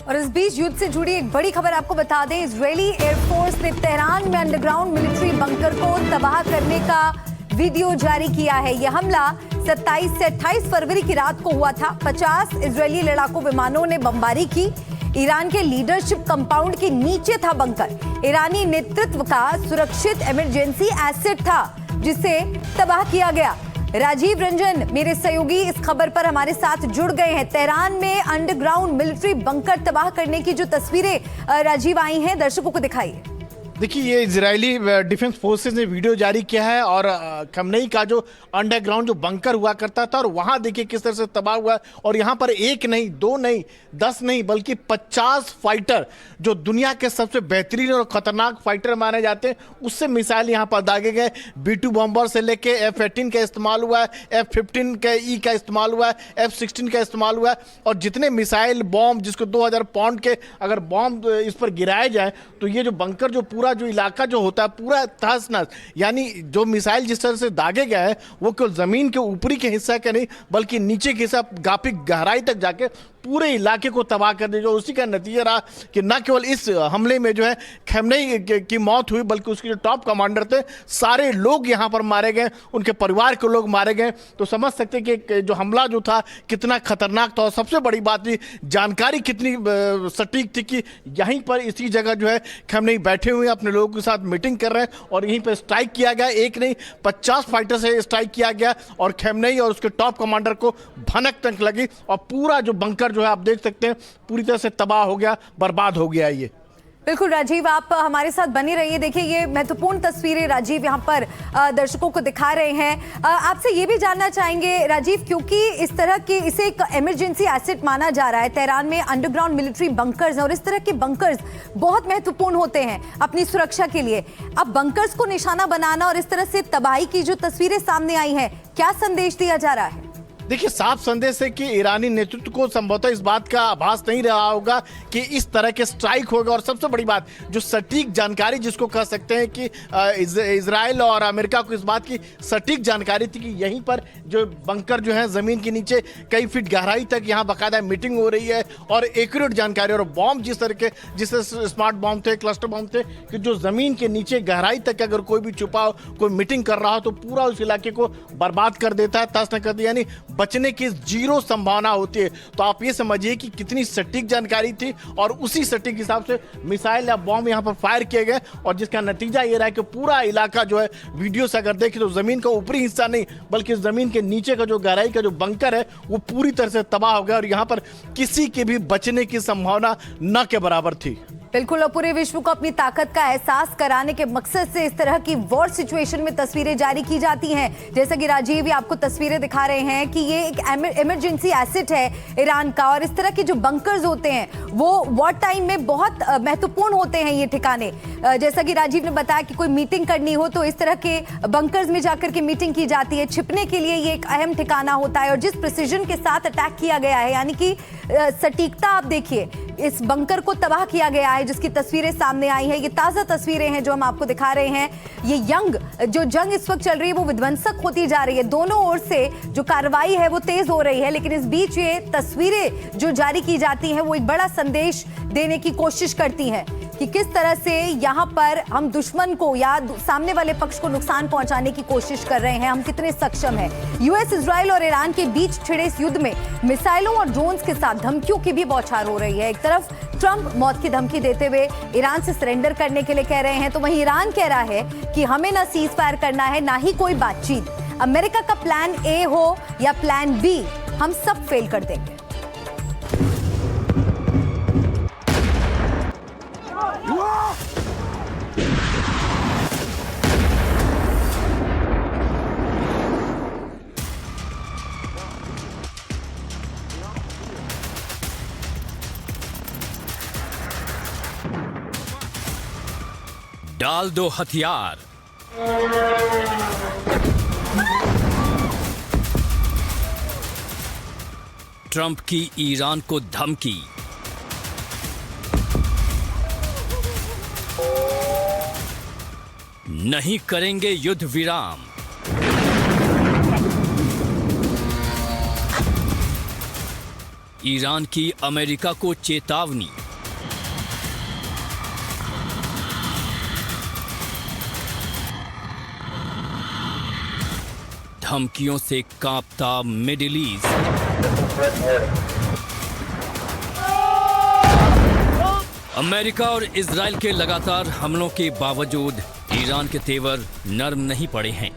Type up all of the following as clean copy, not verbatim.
और इस बीच युद्ध से जुड़ी एक बड़ी खबर आपको बता दें, इजरायली एयरफोर्स ने तेहरान में अंडरग्राउंड मिलिट्री बंकर को तबाह करने का वीडियो जारी किया है। यह हमला 27 से 28 फरवरी की रात को हुआ था। 50 इजरायली लड़ाकू विमानों ने बमबारी की। ईरान के लीडरशिप कंपाउंड के नीचे था बंकर। ईरानी नेतृत्व का सुरक्षित इमरजेंसी एसेट था जिसे तबाह किया गया। राजीव रंजन मेरे सहयोगी इस खबर पर हमारे साथ जुड़ गए हैं। तेहरान में अंडरग्राउंड मिलिट्री बंकर तबाह करने की जो तस्वीरें राजीव आई हैं, दर्शकों को दिखाइए। देखिए, ये इजरायली डिफेंस फोर्सेस ने वीडियो जारी किया है और खमनेई का जो अंडरग्राउंड जो बंकर हुआ करता था और वहां देखिए किस तरह से तबाह हुआ है। और यहाँ पर एक नहीं, दो नहीं, 10 नहीं, बल्कि 50 फाइटर जो दुनिया के सबसे बेहतरीन और खतरनाक फाइटर माने जाते हैं, उससे मिसाइल यहाँ पर दागे गए। B-2 बॉम्बर से लेके F-18 का इस्तेमाल हुआ है, F-15 का ई का इस्तेमाल हुआ है, F-16 का इस्तेमाल हुआ है। और जितने मिसाइल बॉम्ब, जिसको 2000 पाउंड के अगर बॉम्ब इस पर गिराए जाए तो ये जो बंकर, जो पूरा जो इलाका जो होता है पूरा तहस नहस, यानी जो मिसाइल जिस तरह से दागे गए हैं वो केवल जमीन के ऊपरी के हिस्सा के नहीं बल्कि नीचे के हिस्सा काफी गहराई तक जाके पूरे इलाके को तबाह कर देगा। उसी का नतीजा रहा कि न केवल इस हमले में जो है खमनेई की मौत हुई बल्कि उसके जो टॉप कमांडर थे सारे लोग यहाँ पर मारे गए, उनके परिवार के लोग मारे गए। तो समझ सकते कि जो हमला जो था कितना खतरनाक था। और सबसे बड़ी बात थी, जानकारी कितनी सटीक थी कि यहीं पर इसी जगह जो है खमनेई बैठे हुए अपने लोगों के साथ मीटिंग कर रहे हैं और यहीं पर स्ट्राइक किया गया। एक नहीं, 50 फाइटर से स्ट्राइक किया गया और खमनेई और उसके टॉप कमांडर को भनक तक लगी और पूरा जो बंकर जो है आप देख सकते हैं पूरी तरह से तबाह हो गया, बर्बाद हो गया। ये बिल्कुल राजीव, आप हमारे साथ बने रहिए। देखिए, ये महत्वपूर्ण तस्वीरें राजीव यहाँ पर दर्शकों को दिखा रहे हैं। आपसे ये भी जानना चाहेंगे राजीव, क्योंकि इस तरह के इसे एक इमरजेंसी एसेट माना जा रहा है। तेहरान में अंडरग्राउंड मिलिट्री बंकर्स और इस तरह के बंकर्स बहुत महत्वपूर्ण होते हैं अपनी सुरक्षा के लिए। अब बंकर्स को निशाना बनाना और इस तरह से तबाही की जो तस्वीरें सामने आई हैं, क्या संदेश दिया जा रहा है? देखिए, साफ संदेश है कि ईरानी नेतृत्व को संभवतः इस बात का आभास नहीं रहा होगा कि इस तरह के स्ट्राइक होगा। और सबसे बड़ी बात, जो सटीक जानकारी जिसको कह सकते हैं कि इजराइल और अमेरिका को इस बात की सटीक जानकारी थी कि यहीं पर जो बंकर जो है जमीन के नीचे कई फीट गहराई तक यहाँ बाकायदा मीटिंग हो रही है और एक्यूरेट जानकारी। और बॉम्ब जिस तरह के, जिससे स्मार्ट बॉम्ब थे, क्लस्टर बॉम्ब थे, कि जो जमीन के नीचे गहराई तक अगर कोई भी छुपा हो, कोई मीटिंग कर रहा हो तो पूरा उस इलाके को बर्बाद कर देता है, तहस नहस कर दिया, यानी बचने की जीरो संभावना होती है। तो आप ये समझिए कि कितनी सटीक जानकारी थी और उसी सटीक हिसाब से मिसाइल या बॉम्ब यहां पर फायर किए गए और जिसका नतीजा ये रहा कि पूरा इलाका जो है, वीडियो से अगर देखें तो जमीन का ऊपरी हिस्सा नहीं बल्कि जमीन के नीचे का जो गहराई का जो बंकर है वो पूरी तरह से तबाह हो गया और यहां पर किसी के भी बचने की संभावना न के बराबर थी। बिल्कुल, और पूरे विश्व को अपनी ताकत का एहसास कराने के मकसद से इस तरह की वॉर सिचुएशन में तस्वीरें जारी की जाती हैं। जैसा कि राजीव आपको तस्वीरें दिखा रहे हैं कि ये एक इमरजेंसी एसेट है ईरान का और इस तरह के जो बंकर्स होते हैं वो वॉर टाइम में बहुत महत्वपूर्ण होते हैं ये ठिकाने। जैसा कि राजीव ने बताया कि कोई मीटिंग करनी हो तो इस तरह के बंकर्स में जाकर के मीटिंग की जाती है। छिपने के लिए ये एक अहम ठिकाना होता है और जिस प्रिसीजन के साथ अटैक किया गया है, यानी कि सटीकता आप देखिए, इस बंकर को तबाह किया गया है जिसकी तस्वीरें सामने आई हैं। ये ताजा तस्वीरें हैं जो हम आपको दिखा रहे हैं। ये जो जंग इस वक्त चल रही है वो विध्वंसक होती जा रही है। दोनों ओर से जो कार्रवाई है वो तेज हो रही है, लेकिन इस बीच ये तस्वीरें जो जारी की जाती हैं वो एक बड़ा संदेश देने की कोशिश करती हैं कि किस तरह से यहाँ पर हम दुश्मन को या सामने वाले पक्ष को नुकसान पहुंचाने की कोशिश कर रहे हैं, हम कितने सक्षम हैं। यूएस, इजराइल और ईरान के बीच छिड़े इस युद्ध में मिसाइलों और ड्रोन्स के साथ धमकियों की भी बौछार हो रही है। एक तरफ ट्रंप मौत की धमकी देते हुए ईरान से सरेंडर करने के लिए कह रहे हैं, तो वहीं ईरान कह रहा है कि हमें ना सीज फायर करना है ना ही कोई बातचीत। अमेरिका का प्लान ए हो या प्लान बी, हम सब फेल कर देंगे। डाल दो हथियार। ट्रंप की ईरान को धमकी। नहीं करेंगे युद्ध विराम। ईरान की अमेरिका को चेतावनी। धमकियों से कांपता मिडिल ईस्ट। अमेरिका और इजराइल के लगातार हमलों के बावजूद ईरान के तेवर नरम नहीं पड़े हैं।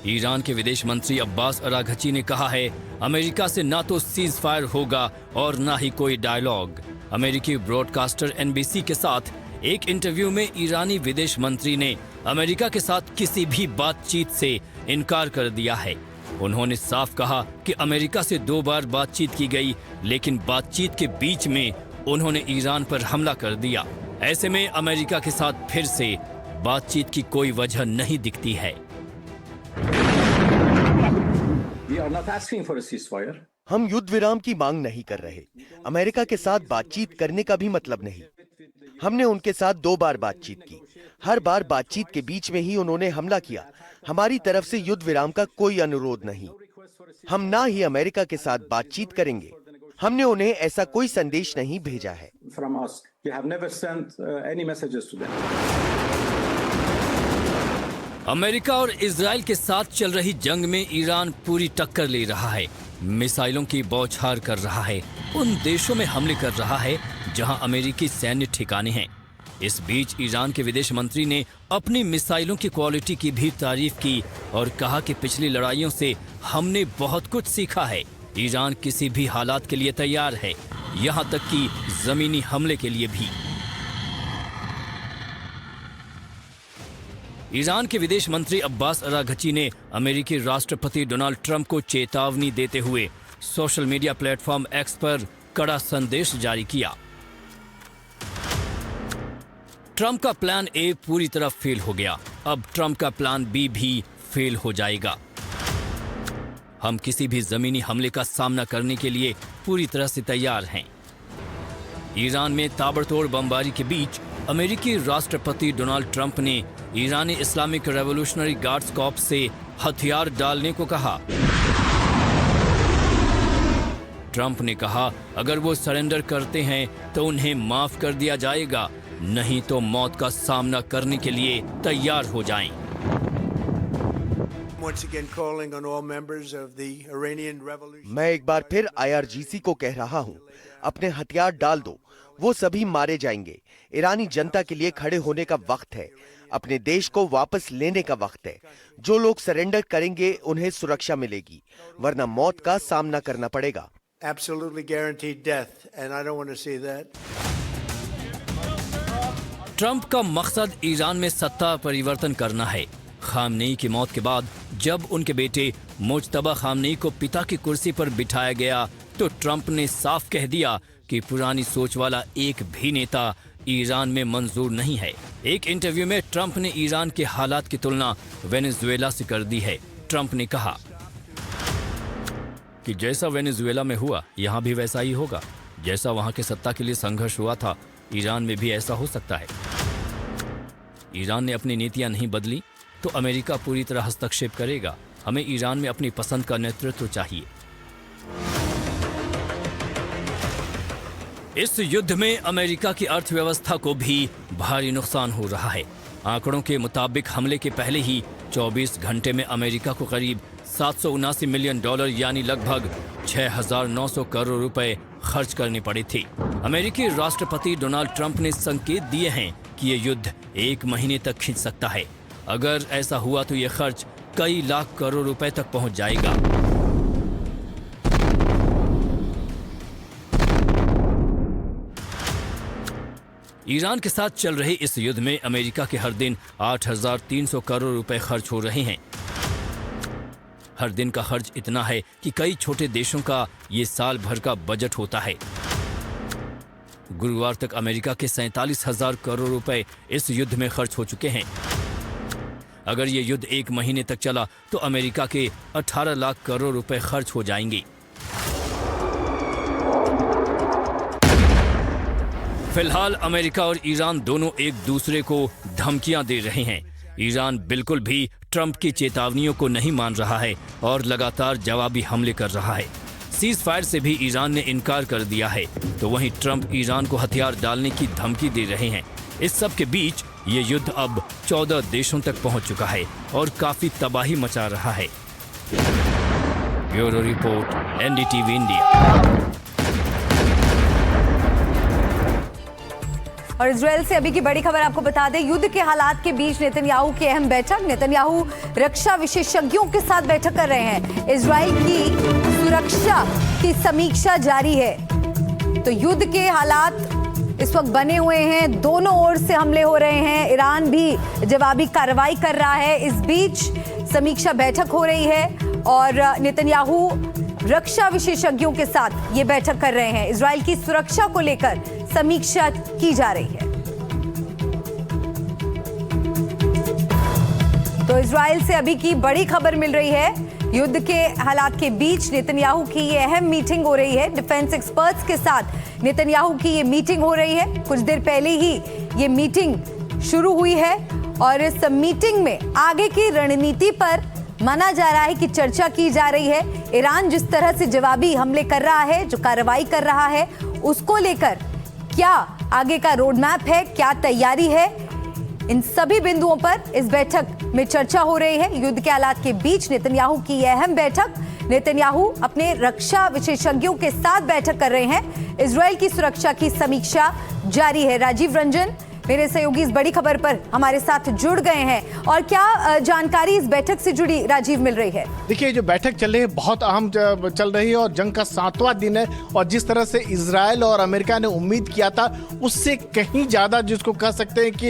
ईरान के विदेश मंत्री अब्बास अराघची ने कहा है, अमेरिका से ना तो सीज फायर होगा और ना ही कोई डायलॉग। अमेरिकी ब्रॉडकास्टर एनबीसी के साथ एक इंटरव्यू में ईरानी विदेश मंत्री ने अमेरिका के साथ किसी भी बातचीत से इनकार कर दिया है। उन्होंने साफ कहा कि अमेरिका से 2 बार बातचीत की गई, लेकिन बातचीत के बीच में उन्होंने ईरान पर हमला कर दिया। ऐसे में अमेरिका के साथ फिर से बातचीत की कोई वजह नहीं दिखती है। We are not asking for a ceasefire. हम युद्ध विराम की मांग नहीं कर रहे। अमेरिका के साथ बातचीत करने का भी मतलब नहीं। हमने उनके साथ 2 बार बातचीत की। हर बार बातचीत के बीच में ही उन्होंने हमला किया। हमारी तरफ से युद्ध विराम का कोई अनुरोध नहीं। हम ना ही अमेरिका के साथ बातचीत करेंगे। हमने उन्हें ऐसा कोई संदेश नहीं भेजा है। From us, we have never sent any messages to them. America और इजराइल के साथ चल रही जंग में ईरान पूरी टक्कर ले रहा है। मिसाइलों की बौछार कर रहा है, उन देशों में हमले कर रहा है जहां अमेरिकी सैन्य ठिकाने हैं। इस बीच ईरान के विदेश मंत्री ने अपनी मिसाइलों की क्वालिटी की भी तारीफ की और कहा कि पिछली लड़ाइयों से हमने बहुत कुछ सीखा है। ईरान किसी भी हालात के लिए तैयार है, यहां तक कि जमीनी हमले के लिए भी। ईरान के विदेश मंत्री अब्बास अराघची ने अमेरिकी राष्ट्रपति डोनाल्ड ट्रंप को चेतावनी देते हुए सोशल मीडिया प्लेटफॉर्म एक्स पर कड़ा संदेश जारी किया। ट्रंप का प्लान ए पूरी तरह फेल हो गया, अब ट्रंप का प्लान बी भी फेल हो जाएगा। हम किसी भी जमीनी हमले का सामना करने के लिए पूरी तरह से तैयार हैं। ईरान में ताबड़तोड़ बमबारी के बीच अमेरिकी राष्ट्रपति डोनाल्ड ट्रंप ने ईरानी इस्लामिक रेवोल्यूशनरी गार्ड्स कॉर्प्स से हथियार डालने को कहा। ट्रंप ने कहा, अगर वो सरेंडर करते हैं तो उन्हें माफ कर दिया जाएगा, नहीं तो मौत का सामना करने के लिए तैयार हो जाएं। मैं एक बार फिर IRGC को कह रहा हूं, अपने हथियार डाल दो, वो सभी मारे जाएंगे। ईरानी जनता के लिए खड़े होने का वक्त है, अपने देश को वापस लेने का वक्त है। जो लोग सरेंडर करेंगे उन्हें सुरक्षा मिलेगी, वरना मौत का सामना करना पड़ेगा। Absolutely guaranteed death, and I don't want to see that. Trump का मकसद ईरान में सत्ता परिवर्तन करना है। खामनेई की मौत के बाद जब उनके बेटे मुज्तबा खामनेई को पिता की कुर्सी पर बिठाया गया तो ट्रंप ने साफ कह दिया कि पुरानी सोच वाला एक भी नेता ईरान में मंजूर नहीं है। एक इंटरव्यू में ट्रंप ने ईरान के हालात की तुलना वेनेजुएला से कर दी है। ट्रंप ने कहा कि जैसा वेनेजुएला में हुआ यहाँ भी वैसा ही होगा। जैसा वहाँ के सत्ता के लिए संघर्ष हुआ था, ईरान में भी ऐसा हो सकता है। ईरान ने अपनी नीतियां नहीं बदली तो अमेरिका पूरी तरह हस्तक्षेप करेगा। हमें ईरान में अपनी पसंद का नेतृत्व चाहिए। इस युद्ध में अमेरिका की अर्थव्यवस्था को भी भारी नुकसान हो रहा है। आंकड़ों के मुताबिक हमले के पहले ही 24 घंटे में अमेरिका को करीब $779 मिलियन यानी लगभग 6,900 करोड़ रुपए खर्च करने पड़े थे। अमेरिकी राष्ट्रपति डोनाल्ड ट्रंप ने संकेत दिए हैं कि ये युद्ध 1 महीने तक खिंच सकता है। अगर ऐसा हुआ तो ये खर्च कई लाख करोड़ रुपए तक पहुंच जाएगा। ईरान के साथ चल रहे इस युद्ध में अमेरिका के हर दिन 8,300 करोड़ रुपए खर्च हो रहे हैं। हर दिन का खर्च इतना है कि कई छोटे देशों का ये साल भर का बजट होता है। गुरुवार तक अमेरिका के 47,000 करोड़ रुपए इस युद्ध में खर्च हो चुके हैं। अगर ये युद्ध 1 महीने तक चला तो अमेरिका के 18 लाख करोड़ रुपए खर्च हो जाएंगे। फिलहाल अमेरिका और ईरान दोनों एक दूसरे को धमकियां दे रहे हैं। ईरान बिल्कुल भी ट्रंप की चेतावनियों को नहीं मान रहा है और लगातार जवाबी हमले कर रहा है। सीज फायर से भी ईरान ने इनकार कर दिया है, तो वहीं ट्रंप ईरान को हथियार डालने की धमकी दे रहे हैं। इस सब के बीच ये युद्ध अब 14 देशों तक पहुंच चुका है और काफी तबाही मचा रहा है। Bureau report, NDTV India. और इजराइल से अभी की बड़ी खबर आपको बता दें, युद्ध के हालात के बीच नेतन्याहू की अहम बैठक। नेतन्याहू रक्षा विशेषज्ञों के साथ बैठक कर रहे हैं। इजराइल की सुरक्षा की समीक्षा जारी है। तो युद्ध के हालात इस वक्त बने हुए हैं, दोनों ओर से हमले हो रहे हैं, ईरान भी जवाबी कार्रवाई कर रहा है। इस बीच समीक्षा बैठक हो रही है और नेतन्याहू रक्षा विशेषज्ञों के साथ ये बैठक कर रहे हैं। इजराइल की सुरक्षा को लेकर समीक्षा की जा रही है। तो इजराइल से अभी की बड़ी खबर मिल रही है। युद्ध के हालात के बीच नेतन्याहू की ये अहम मीटिंग हो रही है। डिफेंस एक्सपर्ट्स के साथ नेतन्याहू की ये मीटिंग हो रही है। कुछ देर पहले ही ये मीटिंग शुरू हुई है और इस मीटिंग में आगे की रणनीति पर माना जा रहा है कि चर्चा की जा रही है। ईरान जिस तरह से जवाबी हमले कर रहा है, जो कार्रवाई कर रहा है, उसको लेकर क्या आगे का रोड मैप है, क्या तैयारी है, इन सभी बिंदुओं पर इस बैठक में चर्चा हो रही है। युद्ध के हालात के बीच नेतन्याहू की यह अहम बैठक। नेतन्याहू अपने रक्षा विशेषज्ञों के साथ बैठक कर रहे हैं। इजराइल की सुरक्षा की समीक्षा जारी है। राजीव रंजन मेरे सहयोगी इस बड़ी खबर पर हमारे साथ जुड़ गए हैं और क्या जानकारी इस बैठक से जुड़ी राजीव मिल रही है? देखिए, जो बैठक चल रही है बहुत अहम चल रही है और जंग का 7वां दिन है और जिस तरह से इजराइल और अमेरिका ने उम्मीद किया था उससे कहीं ज्यादा, जिसको कह सकते हैं कि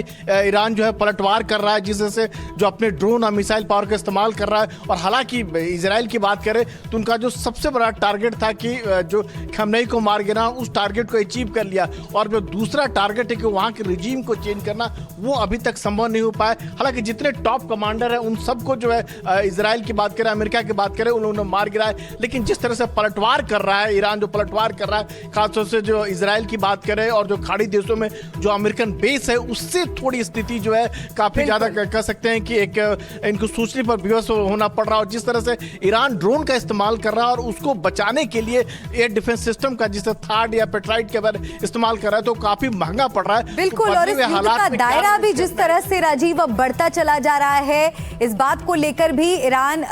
ईरान जो है पलटवार कर रहा है, जिससे जो अपने ड्रोन और मिसाइल पावर का इस्तेमाल कर रहा है। और हालांकि इजराइल की बात करें तो उनका जो सबसे बड़ा टारगेट था कि जो खमेनी को मार गिरा, उस टारगेट को अचीव कर लिया। और जो दूसरा टारगेट है कि वहां के रिजीम को चेंज करना, वो अभी तक संभव नहीं हो पाया। हालांकि जितने टॉप कमांडर हैं उन सबको जो है इजराइल की बात करें, अमेरिका की बात करें, उन्होंने मार गिरा है। लेकिन जिस तरह से पलटवार कर रहा है ईरान, जो पलटवार कर रहा है, खासतौर से जो इजराइल की बात करें और जो खाड़ी देशों में जो अमेरिकन बेस है, उससे थोड़ी स्थिति जो है काफी ज्यादा कह सकते हैं कि एक इनको सोचने पर विवश होना पड़ रहा है। और जिस तरह से ईरान ड्रोन का इस्तेमाल कर रहा है और उसको बचाने के लिए एयर डिफेंस सिस्टम का, जिसे थार्ड या पेट्राइट के बारे इस्तेमाल कर रहा है, तो काफी महंगा पड़ रहा है। बिल्कुल। और इस युद्ध का दायरा भी जिस तरह से राजीव अब बढ़ता चला जा रहा है, इस बात को लेकर भी ईरान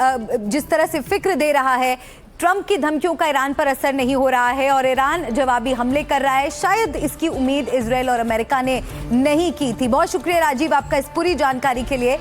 जिस तरह से फिक्र दे रहा है, ट्रंप की धमकियों का ईरान पर असर नहीं हो रहा है और ईरान जवाबी हमले कर रहा है। शायद इसकी उम्मीद इजराइल और अमेरिका ने नहीं की थी। बहुत शुक्रिया राजीव आपका इस पूरी जानकारी के लिए।